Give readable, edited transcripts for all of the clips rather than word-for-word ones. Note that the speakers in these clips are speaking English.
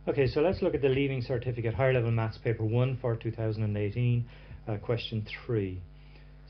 Okay, so let's look at the Leaving Certificate Higher Level Maths Paper 1 for 2018, question 3.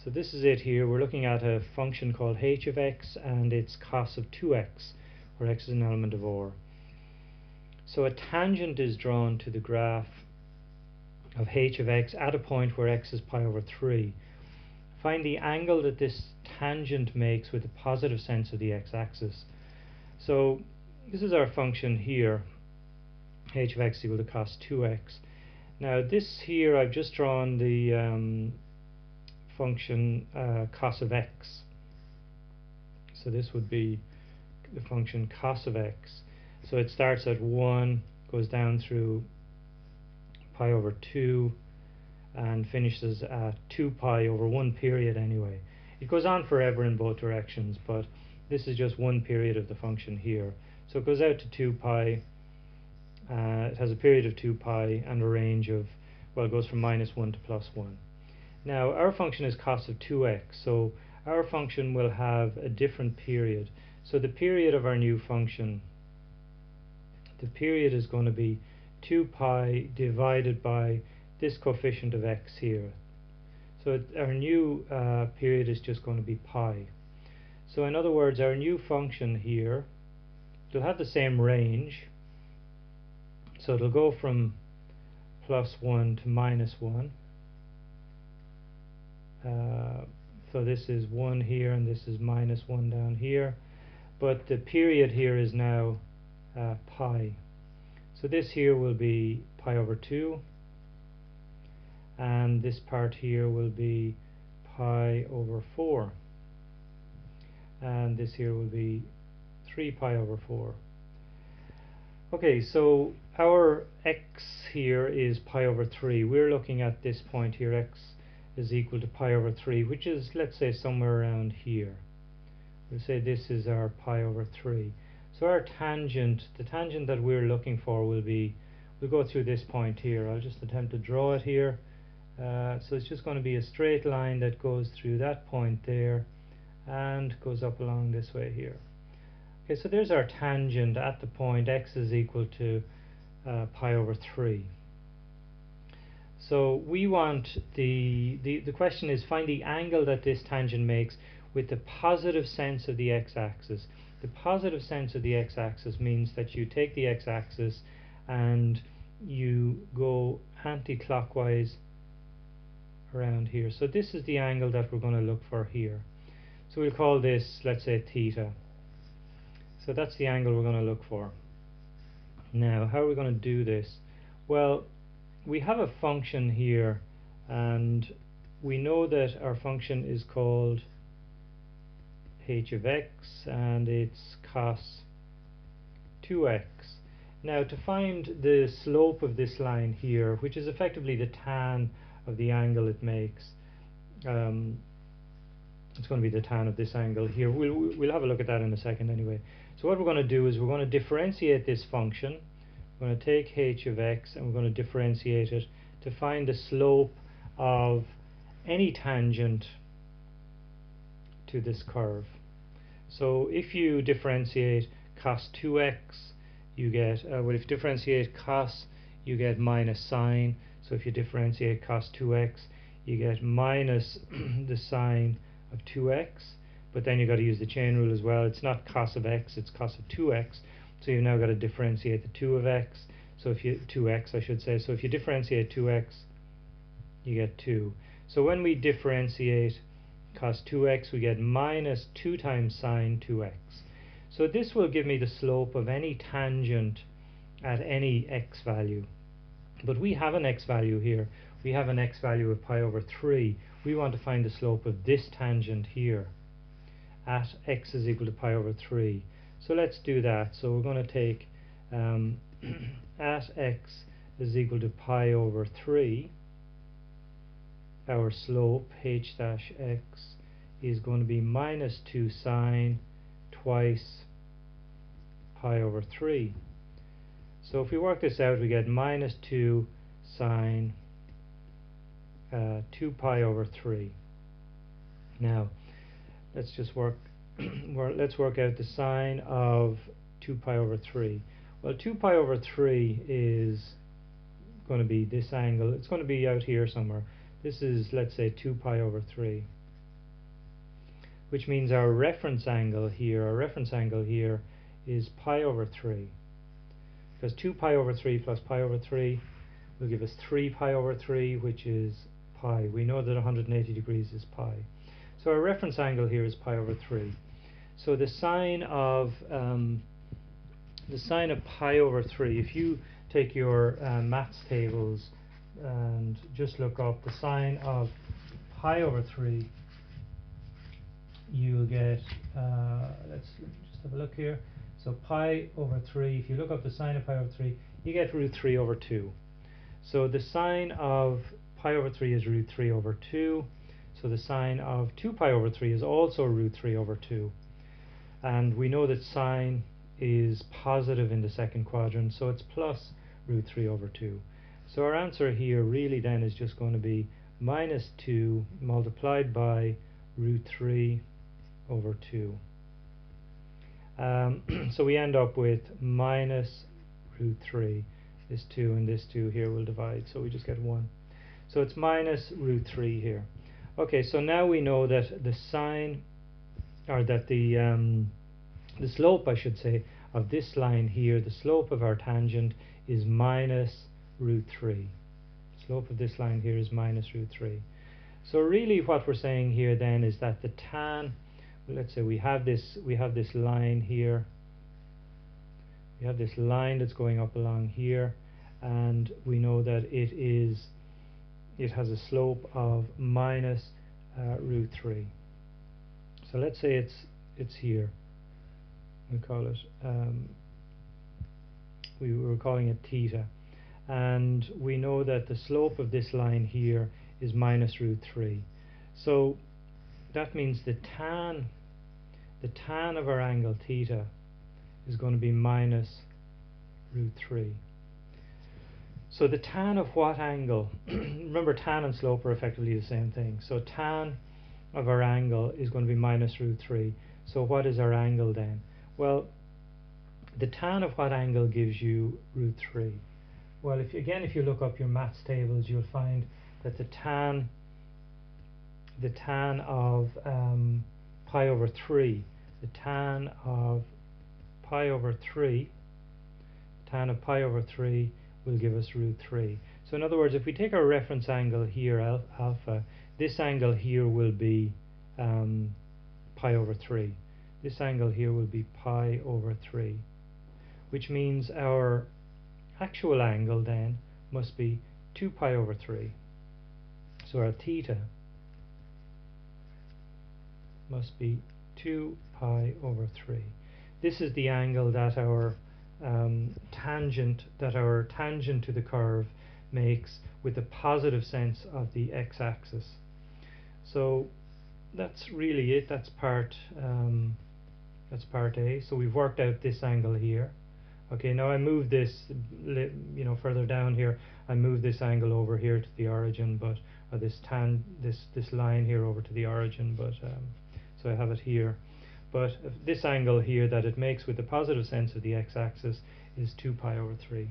So this is it here. We're looking at a function called h of x and its cos of 2x, where x is an element of OR. So a tangent is drawn to the graph of h of x at a point where x is pi over 3. Find the angle that this tangent makes with the positive sense of the x-axis. So this is our function here, h of x equal to cos 2x. Now this here, I've just drawn the function cos of x. So this would be the function cos of x. So it starts at 1, goes down through pi over 2, and finishes at 2 pi over 1 period anyway. It goes on forever in both directions, but this is just one period of the function here. So it goes out to 2 pi. It has a period of 2 pi and a range of, well, it goes from -1 to +1. Now our function is cos of 2x, so our function will have a different period. So the period of our new function, the period is going to be 2 pi divided by this coefficient of x here. So our new period is just going to be pi. So in other words, our new function here, it'll have the same range. So it'll go from +1 to -1. So this is 1 here and this is -1 down here, but the period here is now pi. So this here will be pi over 2, and this part here will be pi over 4, and this here will be 3 pi over 4. Okay, so our x here is pi over 3. We're looking at this point here, x is equal to pi over 3, which is, let's say, somewhere around here. We'll say this is our pi over 3. So our tangent, the tangent that we're looking for, will be, we'll go through this point here. I'll just attempt to draw it here. So it's just going to be a straight line that goes through that point there and goes up along this way here. Okay, so there's our tangent at the point x is equal to pi over 3. So we want the question is, find the angle that this tangent makes with the positive sense of the x-axis. The positive sense of the x-axis means that you take the x-axis and you go anti-clockwise around here. So this is the angle that we're going to look for here. So we'll call this, let's say, theta. So that's the angle we're going to look for. Now, how are we going to do this? Well, we have a function here, and we know that our function is called h of x and it's cos 2x. Now, to find the slope of this line here, which is effectively the tan of the angle it makes, it's going to be the tan of this angle here. We'll have a look at that in a second anyway. So what we're going to do is we're going to differentiate this function. We're going to take h of x and we're going to differentiate it to find the slope of any tangent to this curve. So if you differentiate cos 2x, you get, well, if you differentiate cos, you get minus sine. So if you differentiate cos 2x, you get minus the sine of 2x. But then you've got to use the chain rule as well. It's not cos of x, it's cos of 2x. So you've now got to differentiate the 2 of x. So if you 2x, I should say. So if you differentiate 2x, you get 2. So when we differentiate cos 2x, we get minus 2 times sine 2x. So this will give me the slope of any tangent at any x value. But we have an x value here. We have an x value of pi over 3. We want to find the slope of this tangent here at x is equal to pi over 3. So let's do that. So we're going to take at x is equal to pi over 3, our slope h dash x is going to be minus 2 sine twice pi over 3. So if we work this out, we get minus 2 sine 2 pi over 3. Now let's just work let's work out the sine of 2 pi over 3. Well, 2 pi over 3 is going to be this angle. It's going to be out here somewhere. This is, let's say, 2 pi over 3, which means our reference angle here is pi over 3, because 2 pi over 3 plus pi over 3 will give us 3 pi over 3, which is pi. We know that 180 degrees is pi. So our reference angle here is pi over 3. So the sine of pi over 3, if you take your maths tables and just look up the sine of pi over 3, you'll get, let's just have a look here. So pi over 3, if you look up the sine of pi over 3, you get root 3 over 2. So the sine of pi over 3 is root 3 over 2. So the sine of 2 pi over 3 is also root 3 over 2. And we know that sine is positive in the second quadrant, so it's plus root 3 over 2. So our answer here really then is just going to be minus 2 multiplied by root 3 over 2. So we end up with minus root 3. This 2 and this 2 here will divide, so we just get 1. So it's minus root 3 here. Okay, so now we know that the sine, or that the slope, I should say, of this line here, the slope of our tangent is minus root 3. Slope of this line here is minus root 3. So really what we're saying here then is that the tan, let's say we have this line here, we have this line that's going up along here, and we know that it has a slope of minus root 3. So let's say it's here. We call it we were calling it theta, and we know that the slope of this line here is minus root 3. So that means the tan of our angle theta is going to be minus root 3. So the tan of what angle? Remember, tan and slope are effectively the same thing. So tan of our angle is going to be minus root 3. So what is our angle then? Well, the tan of what angle gives you root 3? Well, if you look up your maths tables, you'll find that the tan of pi over 3, the tan of pi over 3 will give us root 3. So in other words, if we take our reference angle here, alpha, this angle here will be pi over 3. This angle here will be pi over 3, which means our actual angle then must be 2 pi over 3. So our theta must be 2 pi over 3. This is the angle that our tangent to the curve makes with the positive sense of the x-axis. So that's really it. That's part A. So we've worked out this angle here. Okay, now I move this, further down here. I move this angle over here to the origin, but this line here over to the origin. But so I have it here. But this angle here that it makes with the positive sense of the x-axis is 2 pi over 3.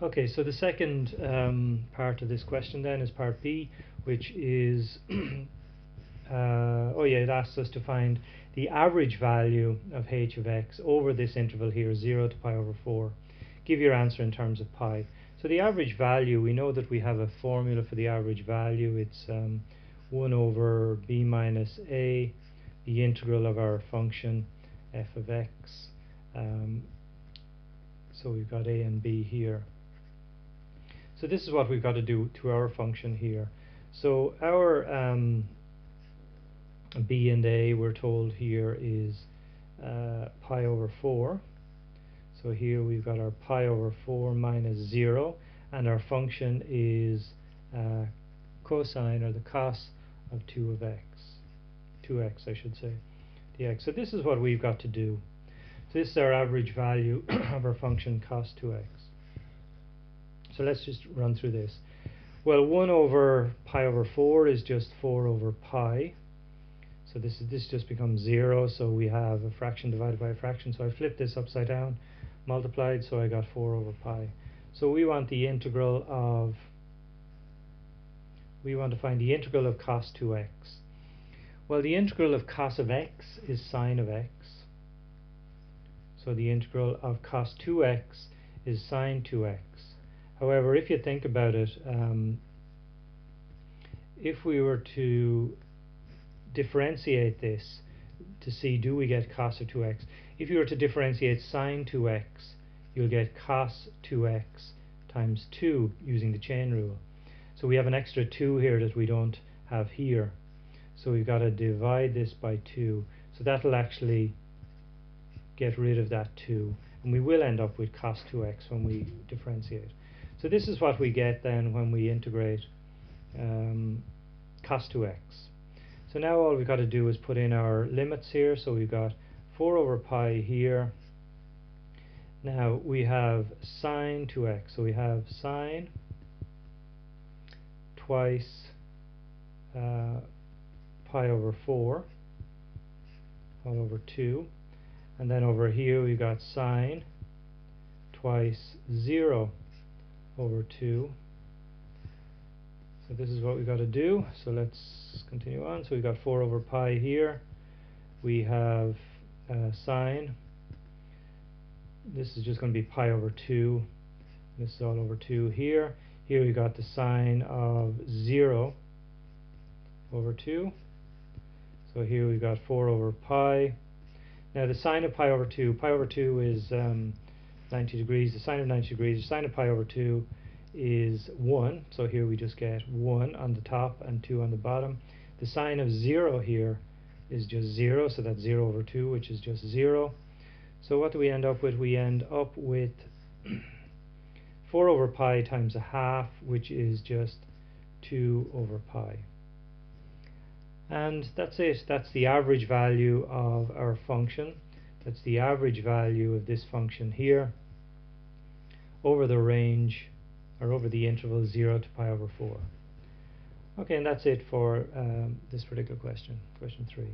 Okay, so the second part of this question then is part B, which is it asks us to find the average value of h of x over this interval here, 0 to pi over 4. Give your answer in terms of pi. So the average value, we know that we have a formula for the average value. It's 1 over b minus a, the integral of our function f of x. So we've got a and b here. So this is what we've got to do to our function here. So our b and a, we're told here, is pi over 4. So here we've got our pi over 4 minus 0, and our function is cosine, or the cos of 2 of x. 2x, I should say, dx. So this is what we've got to do. So this is our average value of our function cos 2x. So let's just run through this. Well, 1 over pi over 4 is just 4 over pi. So this just becomes 0, so we have a fraction divided by a fraction. So I flip this upside down. multiplied, so I got 4 over pi. So we want the integral of, we want to find the integral of cos 2x. Well, the integral of cos of x is sine of x. So the integral of cos 2x is sine 2x. However, if you think about it, if we were to differentiate this to see do we get cos of 2x, if you were to differentiate sine 2x, you'll get cos 2x times 2 using the chain rule. So we have an extra 2 here that we don't have here. So we've got to divide this by 2. So that'll actually get rid of that 2. And we will end up with cos 2x when we differentiate. So this is what we get then when we integrate cos 2x. So now all we've got to do is put in our limits here. So we've got 4 over pi here. Now we have sine 2x. So we have sine twice pi over 4 all over 2. And then over here we got sine twice 0 over 2. So this is what we've got to do. So let's continue on. So we've got 4 over pi here. We have sine. This is just going to be pi over 2. This is all over 2 here. Here we got the sine of 0 over 2. So here we've got 4 over pi. Now the sine of pi over 2 is 90 degrees. The sine of 90 degrees, the sine of pi over 2 is 1. So here we just get 1 on the top and 2 on the bottom. The sine of 0 here is just 0, so that's 0 over 2, which is just 0. So what do we end up with? We end up with 4 over pi times a half, which is just 2 over pi. And that's it. That's the average value of our function. That's the average value of this function here over the range, or over the interval 0 to pi over 4. Okay, and that's it for this particular question, question 3.